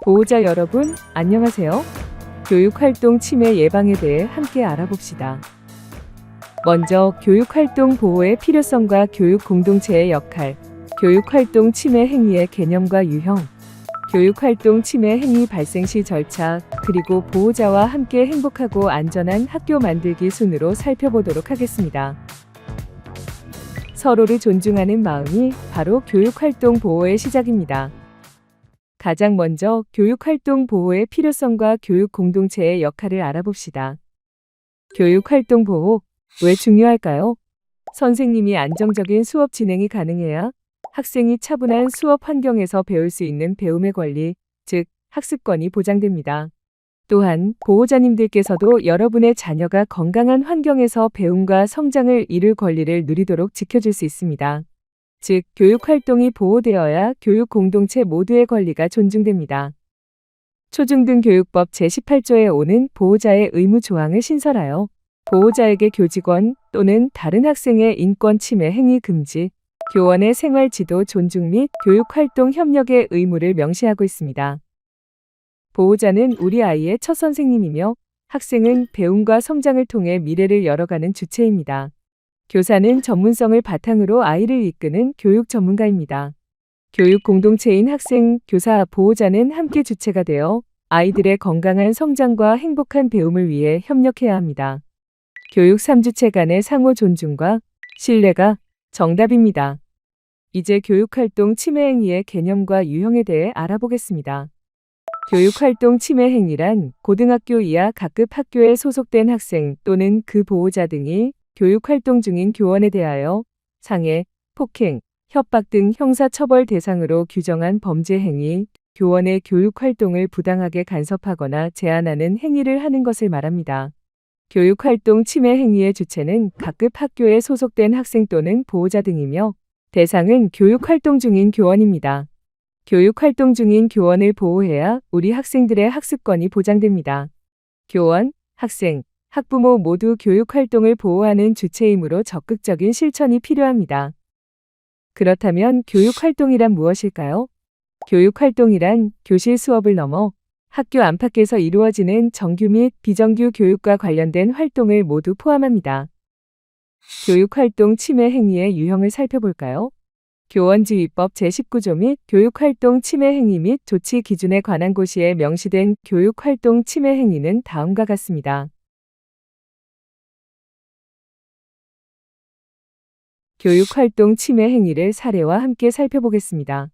보호자 여러분, 안녕하세요. 교육활동 침해 예방에 대해 함께 알아봅시다. 먼저 교육활동 보호의 필요성과 교육 공동체의 역할, 교육활동 침해 행위의 개념과 유형, 교육활동 침해 행위 발생 시 절차, 그리고 보호자와 함께 행복하고 안전한 학교 만들기 순으로 살펴보도록 하겠습니다. 서로를 존중하는 마음이 바로 교육활동 보호의 시작입니다. 가장 먼저 교육활동 보호의 필요성과 교육 공동체의 역할을 알아봅시다. 교육활동 보호, 왜 중요할까요? 선생님이 안정적인 수업 진행이 가능해야 학생이 차분한 수업 환경에서 배울 수 있는 배움의 권리, 즉 학습권이 보장됩니다. 또한 보호자님들께서도 여러분의 자녀가 건강한 환경에서 배움과 성장을 이룰 권리를 누리도록 지켜줄 수 있습니다. 즉, 교육활동이 보호되어야 교육 공동체 모두의 권리가 존중됩니다. 초중등교육법 제18조에 오는 보호자의 의무 조항을 신설하여 보호자에게 교직원 또는 다른 학생의 인권 침해 행위 금지, 교원의 생활 지도 존중 및 교육활동 협력의 의무를 명시하고 있습니다. 보호자는 우리 아이의 첫 선생님이며 학생은 배움과 성장을 통해 미래를 열어가는 주체입니다. 교사는 전문성을 바탕으로 아이를 이끄는 교육 전문가입니다. 교육 공동체인 학생, 교사, 보호자는 함께 주체가 되어 아이들의 건강한 성장과 행복한 배움을 위해 협력해야 합니다. 교육 3주체 간의 상호 존중과 신뢰가 정답입니다. 이제 교육활동 침해 행위의 개념과 유형에 대해 알아보겠습니다. 교육활동 침해 행위란 고등학교 이하 각급 학교에 소속된 학생 또는 그 보호자 등이 교육활동 중인 교원에 대하여 상해, 폭행, 협박 등 형사처벌 대상으로 규정한 범죄 행위, 교원의 교육활동을 부당하게 간섭하거나 제한하는 행위를 하는 것을 말합니다. 교육활동 침해 행위의 주체는 각급 학교에 소속된 학생 또는 보호자 등이며 대상은 교육활동 중인 교원입니다. 교육활동 중인 교원을 보호해야 우리 학생들의 학습권이 보장됩니다. 교원, 학생, 학부모 모두 교육활동을 보호하는 주체이므로 적극적인 실천이 필요합니다. 그렇다면 교육활동이란 무엇일까요? 교육활동이란 교실 수업을 넘어 학교 안팎에서 이루어지는 정규 및 비정규 교육과 관련된 활동을 모두 포함합니다. 교육활동 침해 행위의 유형을 살펴볼까요? 교원지휘법 제19조 및 교육활동 침해 행위 및 조치 기준에 관한 고시에 명시된 교육활동 침해 행위는 다음과 같습니다. 교육활동 침해 행위를 사례와 함께 살펴보겠습니다.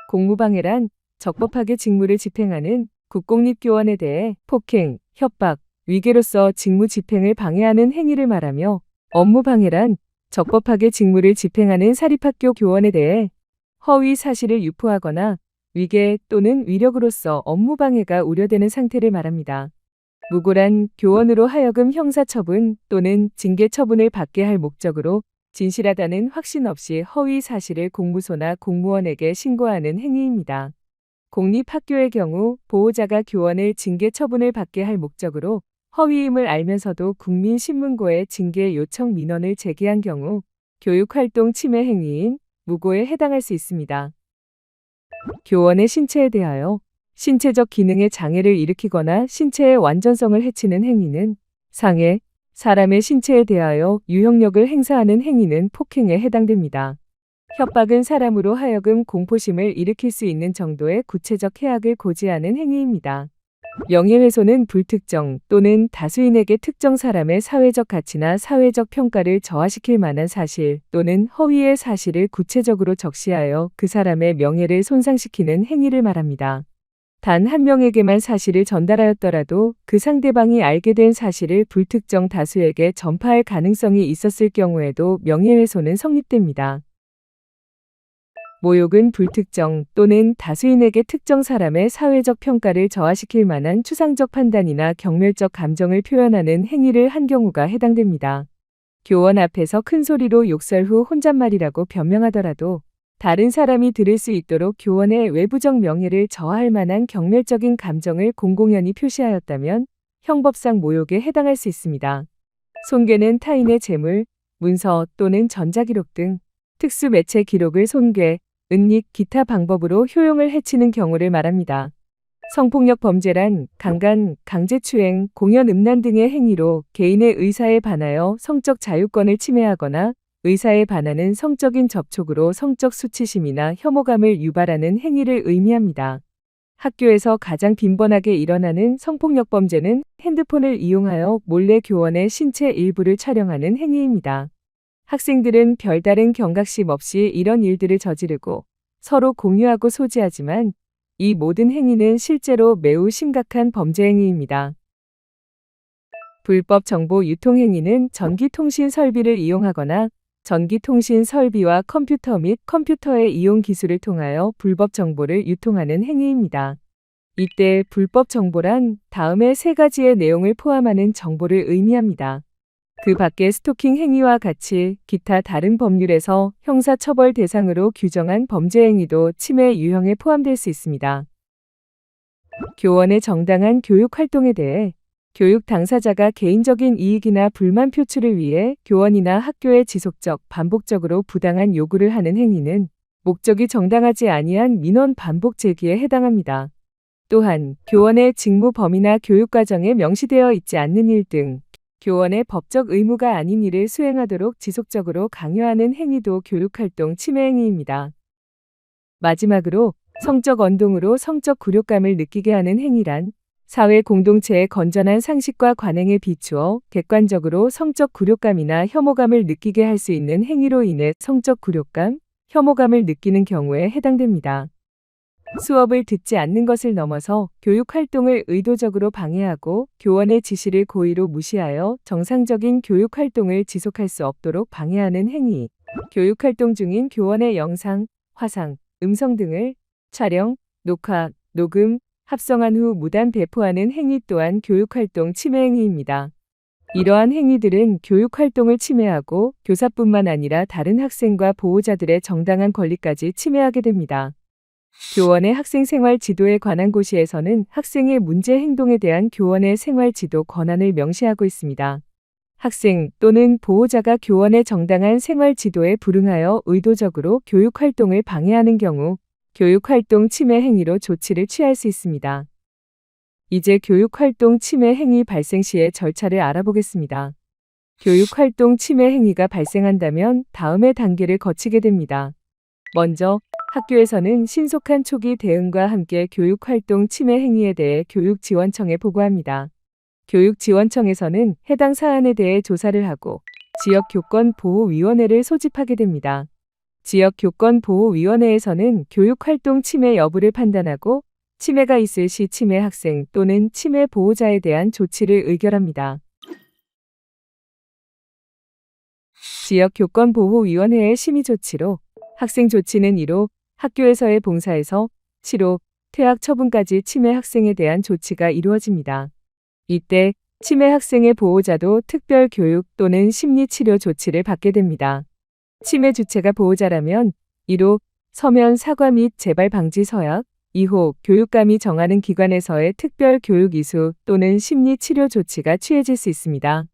공무방해란 적법하게 직무를 집행하는 국공립교원에 대해 폭행, 협박, 위계로서 직무 집행을 방해하는 행위를 말하며 업무방해란 적법하게 직무를 집행하는 사립학교 교원에 대해 허위 사실을 유포하거나 위계 또는 위력으로서 업무방해가 우려되는 상태를 말합니다. 무고란 교원으로 하여금 형사처분 또는 징계처분을 받게 할 목적으로 진실하다는 확신 없이 허위 사실을 공무소나 공무원에게 신고하는 행위입니다. 공립학교의 경우 보호자가 교원을 징계 처분을 받게 할 목적으로 허위임을 알면서도 국민신문고에 징계 요청 민원을 제기한 경우 교육활동 침해 행위인 무고에 해당할 수 있습니다. 교원의 신체에 대하여 신체적 기능에 장애를 일으키거나 신체의 완전성을 해치는 행위는 상해, 사람의 신체에 대하여 유형력을 행사하는 행위는 폭행에 해당됩니다. 협박은 사람으로 하여금 공포심을 일으킬 수 있는 정도의 구체적 해악을 고지하는 행위입니다. 명예훼손은 불특정 또는 다수인에게 특정 사람의 사회적 가치나 사회적 평가를 저하시킬 만한 사실 또는 허위의 사실을 구체적으로 적시하여 그 사람의 명예를 손상시키는 행위를 말합니다. 단 한 명에게만 사실을 전달하였더라도 그 상대방이 알게 된 사실을 불특정 다수에게 전파할 가능성이 있었을 경우에도 명예훼손은 성립됩니다. 모욕은 불특정 또는 다수인에게 특정 사람의 사회적 평가를 저하시킬 만한 추상적 판단이나 경멸적 감정을 표현하는 행위를 한 경우가 해당됩니다. 교원 앞에서 큰 소리로 욕설 후 혼잣말이라고 변명하더라도 다른 사람이 들을 수 있도록 교원의 외부적 명예를 저하할 만한 경멸적인 감정을 공공연히 표시하였다면 형법상 모욕에 해당할 수 있습니다. 손괴는 타인의 재물, 문서 또는 전자기록 등 특수 매체 기록을 손괴, 은닉, 기타 방법으로 효용을 해치는 경우를 말합니다. 성폭력 범죄란 강간, 강제추행, 공연 음란 등의 행위로 개인의 의사에 반하여 성적 자유권을 침해하거나 의사에 반하는 성적인 접촉으로 성적 수치심이나 혐오감을 유발하는 행위를 의미합니다. 학교에서 가장 빈번하게 일어나는 성폭력 범죄는 핸드폰을 이용하여 몰래 교원의 신체 일부를 촬영하는 행위입니다. 학생들은 별다른 경각심 없이 이런 일들을 저지르고 서로 공유하고 소지하지만 이 모든 행위는 실제로 매우 심각한 범죄 행위입니다. 불법 정보 유통 행위는 전기통신 설비를 이용하거나 전기통신 설비와 컴퓨터 및 컴퓨터의 이용 기술을 통하여 불법 정보를 유통하는 행위입니다. 이때 불법 정보란 다음의 세 가지의 내용을 포함하는 정보를 의미합니다. 그 밖에 스토킹 행위와 같이 기타 다른 법률에서 형사처벌 대상으로 규정한 범죄 행위도 침해 유형에 포함될 수 있습니다. 교원의 정당한 교육 활동에 대해 교육 당사자가 개인적인 이익이나 불만 표출을 위해 교원이나 학교에 지속적, 반복적으로 부당한 요구를 하는 행위는 목적이 정당하지 아니한 민원 반복 제기에 해당합니다. 또한 교원의 직무 범위나 교육 과정에 명시되어 있지 않는 일 등 교원의 법적 의무가 아닌 일을 수행하도록 지속적으로 강요하는 행위도 교육활동 침해 행위입니다. 마지막으로 성적 언동으로 성적 굴욕감을 느끼게 하는 행위란 사회 공동체의 건전한 상식과 관행에 비추어 객관적으로 성적 굴욕감이나 혐오감을 느끼게 할 수 있는 행위로 인해 성적 굴욕감, 혐오감을 느끼는 경우에 해당됩니다. 수업을 듣지 않는 것을 넘어서 교육 활동을 의도적으로 방해하고 교원의 지시를 고의로 무시하여 정상적인 교육 활동을 지속할 수 없도록 방해하는 행위, 교육 활동 중인 교원의 영상, 화상, 음성 등을 촬영, 녹화, 녹음, 합성한 후 무단 배포하는 행위 또한 교육활동 침해 행위입니다. 이러한 행위들은 교육활동을 침해하고 교사뿐만 아니라 다른 학생과 보호자들의 정당한 권리까지 침해하게 됩니다. 교원의 학생 생활 지도에 관한 고시에서는 학생의 문제 행동에 대한 교원의 생활 지도 권한을 명시하고 있습니다. 학생 또는 보호자가 교원의 정당한 생활 지도에 불응하여 의도적으로 교육 활동을 방해하는 경우 교육 활동 침해 행위로 조치를 취할 수 있습니다. 이제 교육 활동 침해 행위 발생 시의 절차를 알아보겠습니다. 교육 활동 침해 행위가 발생한다면 다음의 단계를 거치게 됩니다. 먼저 학교에서는 신속한 초기 대응과 함께 교육활동 침해 행위에 대해 교육지원청에 보고합니다. 교육지원청에서는 해당 사안에 대해 조사를 하고 지역교권보호위원회를 소집하게 됩니다. 지역교권보호위원회에서는 교육활동 침해 여부를 판단하고 침해가 있을 시 침해 학생 또는 침해 보호자에 대한 조치를 의결합니다. 지역교권보호위원회의 심의조치로 학생 조치는 1호, 학교에서의 봉사에서 7호, 퇴학 처분까지 침해 학생에 대한 조치가 이루어집니다. 이때 침해 학생의 보호자도 특별 교육 또는 심리치료 조치를 받게 됩니다. 침해 주체가 보호자라면 1호, 서면 사과 및 재발 방지 서약, 2호, 교육감이 정하는 기관에서의 특별 교육 이수 또는 심리치료 조치가 취해질 수 있습니다.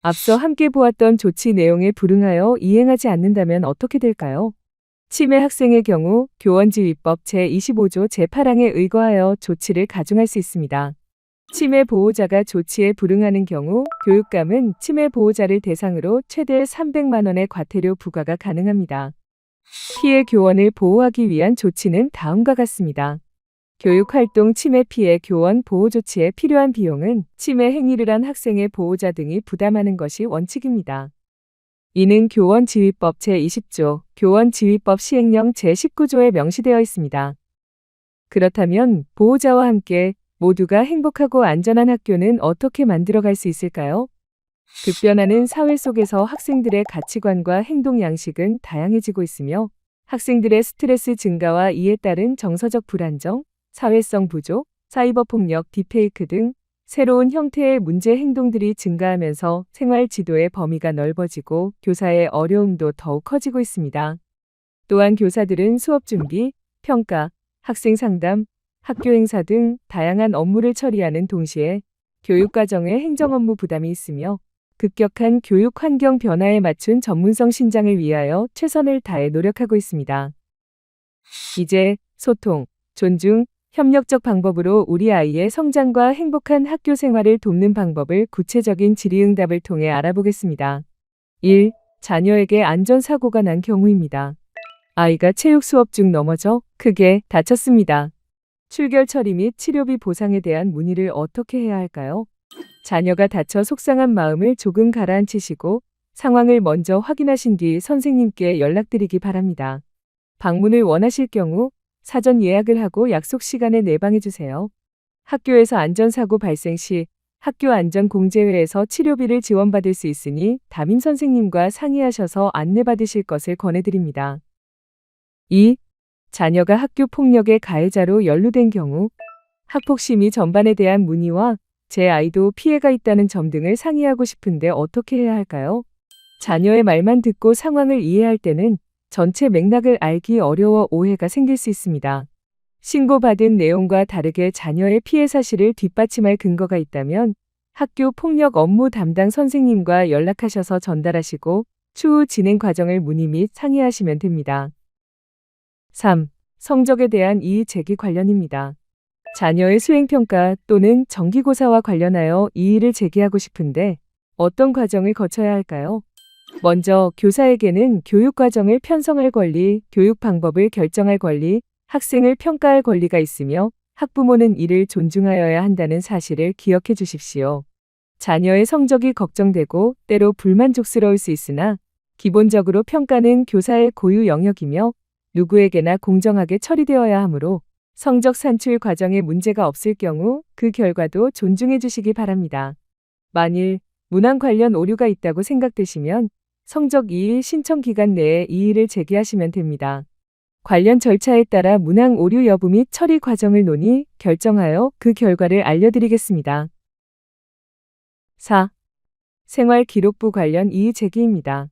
앞서 함께 보았던 조치 내용에 불응하여 이행하지 않는다면 어떻게 될까요? 침해 학생의 경우 교원지휘법 제25조 제8항에 의거하여 조치를 가중할 수 있습니다. 침해 보호자가 조치에 불응하는 경우 교육감은 침해 보호자를 대상으로 최대 300만 원의 과태료 부과가 가능합니다. 피해 교원을 보호하기 위한 조치는 다음과 같습니다. 교육활동 침해 피해 교원 보호 조치에 필요한 비용은 침해 행위를 한 학생의 보호자 등이 부담하는 것이 원칙입니다. 이는 교원지휘법 제20조, 교원지휘법 시행령 제19조에 명시되어 있습니다. 그렇다면 보호자와 함께 모두가 행복하고 안전한 학교는 어떻게 만들어갈 수 있을까요? 급변하는 사회 속에서 학생들의 가치관과 행동 양식은 다양해지고 있으며 학생들의 스트레스 증가와 이에 따른 정서적 불안정, 사회성 부족, 사이버 폭력, 딥페이크 등 새로운 형태의 문제 행동들이 증가하면서 생활 지도의 범위가 넓어지고 교사의 어려움도 더욱 커지고 있습니다. 또한 교사들은 수업 준비, 평가, 학생 상담, 학교 행사 등 다양한 업무를 처리하는 동시에 교육과정의 행정 업무 부담이 있으며 급격한 교육 환경 변화에 맞춘 전문성 신장을 위하여 최선을 다해 노력하고 있습니다. 이제 소통, 존중, 협력적 방법으로 우리 아이의 성장과 행복한 학교 생활을 돕는 방법을 구체적인 질의응답을 통해 알아보겠습니다. 1. 자녀에게 안전사고가 난 경우입니다. 아이가 체육 수업 중 넘어져 크게 다쳤습니다. 출결 처리 및 치료비 보상에 대한 문의를 어떻게 해야 할까요? 자녀가 다쳐 속상한 마음을 조금 가라앉히시고 상황을 먼저 확인하신 뒤 선생님께 연락드리기 바랍니다. 방문을 원하실 경우 사전 예약을 하고 약속 시간에 내방해 주세요. 학교에서 안전사고 발생 시 학교안전공제회에서 치료비를 지원받을 수 있으니 담임 선생님과 상의하셔서 안내받으실 것을 권해드립니다. 2. 자녀가 학교 폭력의 가해자로 연루된 경우 학폭심의 전반에 대한 문의와 제 아이도 피해가 있다는 점 등을 상의하고 싶은데 어떻게 해야 할까요? 자녀의 말만 듣고 상황을 이해할 때는 전체 맥락을 알기 어려워 오해가 생길 수 있습니다. 신고받은 내용과 다르게 자녀의 피해 사실을 뒷받침할 근거가 있다면 학교 폭력 업무 담당 선생님과 연락하셔서 전달하시고 추후 진행 과정을 문의 및 상의하시면 됩니다. 3. 성적에 대한 이의 제기 관련입니다. 자녀의 수행평가 또는 정기고사와 관련하여 이의를 제기하고 싶은데 어떤 과정을 거쳐야 할까요? 먼저 교사에게는 교육과정을 편성할 권리, 교육 방법을 결정할 권리, 학생을 평가할 권리가 있으며 학부모는 이를 존중하여야 한다는 사실을 기억해 주십시오. 자녀의 성적이 걱정되고 때로 불만족스러울 수 있으나 기본적으로 평가는 교사의 고유 영역이며 누구에게나 공정하게 처리되어야 하므로 성적 산출 과정에 문제가 없을 경우 그 결과도 존중해 주시기 바랍니다. 만일 문항 관련 오류가 있다고 생각되시면 성적 이의 신청 기간 내에 이의를 제기하시면 됩니다. 관련 절차에 따라 문항 오류 여부 및 처리 과정을 논의, 결정하여 그 결과를 알려드리겠습니다. 4. 생활기록부 관련 이의 제기입니다.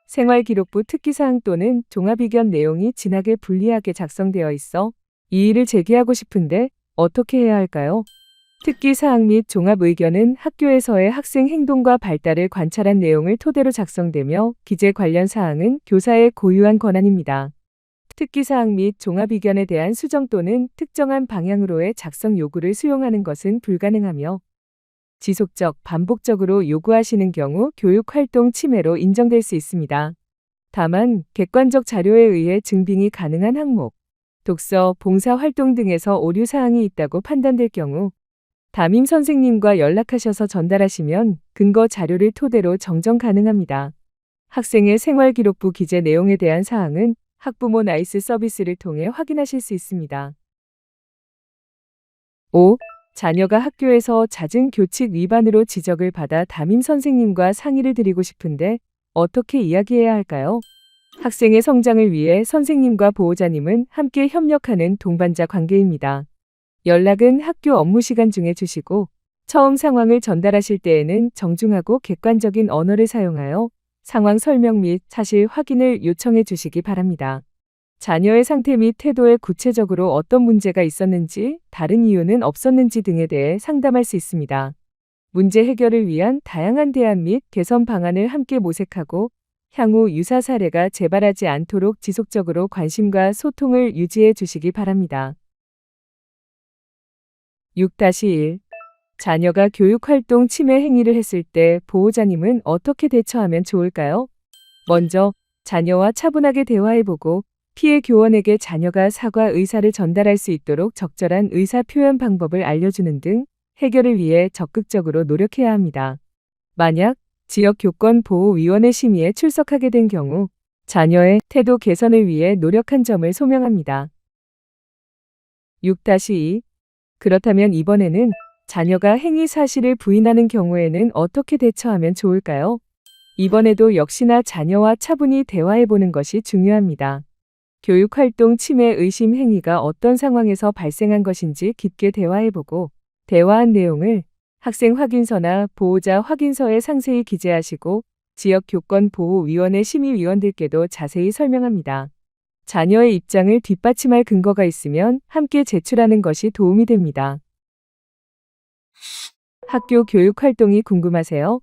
생활기록부 특기사항 또는 종합의견 내용이 진하게 불리하게 작성되어 있어 이의를 제기하고 싶은데 어떻게 해야 할까요? 특기사항 및 종합의견은 학교에서의 학생 행동과 발달을 관찰한 내용을 토대로 작성되며 기재 관련 사항은 교사의 고유한 권한입니다. 특기사항 및 종합의견에 대한 수정 또는 특정한 방향으로의 작성 요구를 수용하는 것은 불가능하며 지속적, 반복적으로 요구하시는 경우 교육활동 침해로 인정될 수 있습니다. 다만 객관적 자료에 의해 증빙이 가능한 항목, 독서, 봉사활동 등에서 오류사항이 있다고 판단될 경우 담임 선생님과 연락하셔서 전달하시면 근거 자료를 토대로 정정 가능합니다. 학생의 생활기록부 기재 내용에 대한 사항은 학부모 나이스 서비스를 통해 확인하실 수 있습니다. 5. 자녀가 학교에서 잦은 교칙 위반으로 지적을 받아 담임 선생님과 상의를 드리고 싶은데 어떻게 이야기해야 할까요? 학생의 성장을 위해 선생님과 보호자님은 함께 협력하는 동반자 관계입니다. 연락은 학교 업무 시간 중에 주시고 처음 상황을 전달하실 때에는 정중하고 객관적인 언어를 사용하여 상황 설명 및 사실 확인을 요청해 주시기 바랍니다. 자녀의 상태 및 태도에 구체적으로 어떤 문제가 있었는지, 다른 이유는 없었는지 등에 대해 상담할 수 있습니다. 문제 해결을 위한 다양한 대안 및 개선 방안을 함께 모색하고 향후 유사 사례가 재발하지 않도록 지속적으로 관심과 소통을 유지해 주시기 바랍니다. 6-1. 자녀가 교육활동 침해 행위를 했을 때 보호자님은 어떻게 대처하면 좋을까요? 먼저 자녀와 차분하게 대화해보고 피해 교원에게 자녀가 사과 의사를 전달할 수 있도록 적절한 의사 표현 방법을 알려주는 등 해결을 위해 적극적으로 노력해야 합니다. 만약 지역교권보호위원회 심의에 출석하게 된 경우 자녀의 태도 개선을 위해 노력한 점을 소명합니다. 6-2. 그렇다면 이번에는 자녀가 행위 사실을 부인하는 경우에는 어떻게 대처하면 좋을까요? 이번에도 역시나 자녀와 차분히 대화해보는 것이 중요합니다. 교육활동 침해 의심 행위가 어떤 상황에서 발생한 것인지 깊게 대화해보고 대화한 내용을 학생 확인서나 보호자 확인서에 상세히 기재하시고 지역교권보호위원회 심의위원들께도 자세히 설명합니다. 자녀의 입장을 뒷받침할 근거가 있으면 함께 제출하는 것이 도움이 됩니다. 학교 교육활동이 궁금하세요?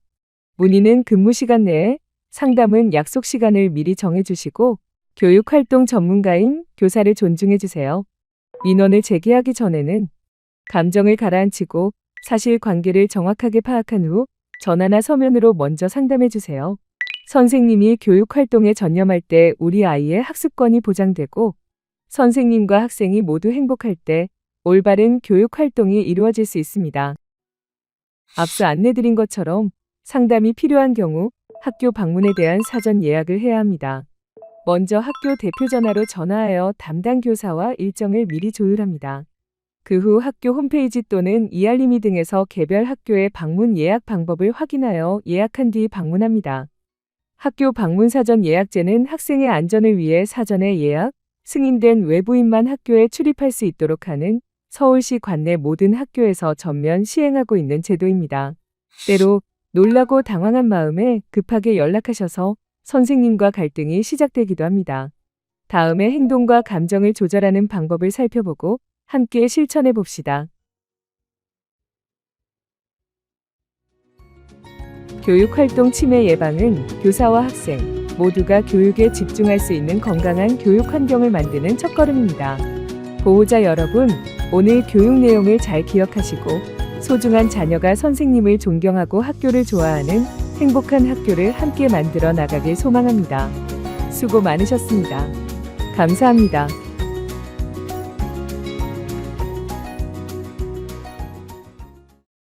문의는 근무 시간 내에, 상담은 약속 시간을 미리 정해주시고 교육활동 전문가인 교사를 존중해주세요. 민원을 제기하기 전에는 감정을 가라앉히고 사실관계를 정확하게 파악한 후 전화나 서면으로 먼저 상담해 주세요. 선생님이 교육 활동에 전념할 때 우리 아이의 학습권이 보장되고 선생님과 학생이 모두 행복할 때 올바른 교육 활동이 이루어질 수 있습니다. 앞서 안내드린 것처럼 상담이 필요한 경우 학교 방문에 대한 사전 예약을 해야 합니다. 먼저 학교 대표 전화로 전화하여 담당 교사와 일정을 미리 조율합니다. 그 후 학교 홈페이지 또는 이알림이 등에서 개별 학교의 방문 예약 방법을 확인하여 예약한 뒤 방문합니다. 학교 방문 사전 예약제는 학생의 안전을 위해 사전에 예약, 승인된 외부인만 학교에 출입할 수 있도록 하는 서울시 관내 모든 학교에서 전면 시행하고 있는 제도입니다. 때로 놀라고 당황한 마음에 급하게 연락하셔서 선생님과 갈등이 시작되기도 합니다. 다음에 행동과 감정을 조절하는 방법을 살펴보고 함께 실천해 봅시다. 교육활동 침해 예방은 교사와 학생 모두가 교육에 집중할 수 있는 건강한 교육 환경을 만드는 첫걸음입니다. 보호자 여러분, 오늘 교육 내용을 잘 기억하시고 소중한 자녀가 선생님을 존경하고 학교를 좋아하는 행복한 학교를 함께 만들어 나가길 소망합니다. 수고 많으셨습니다. 감사합니다.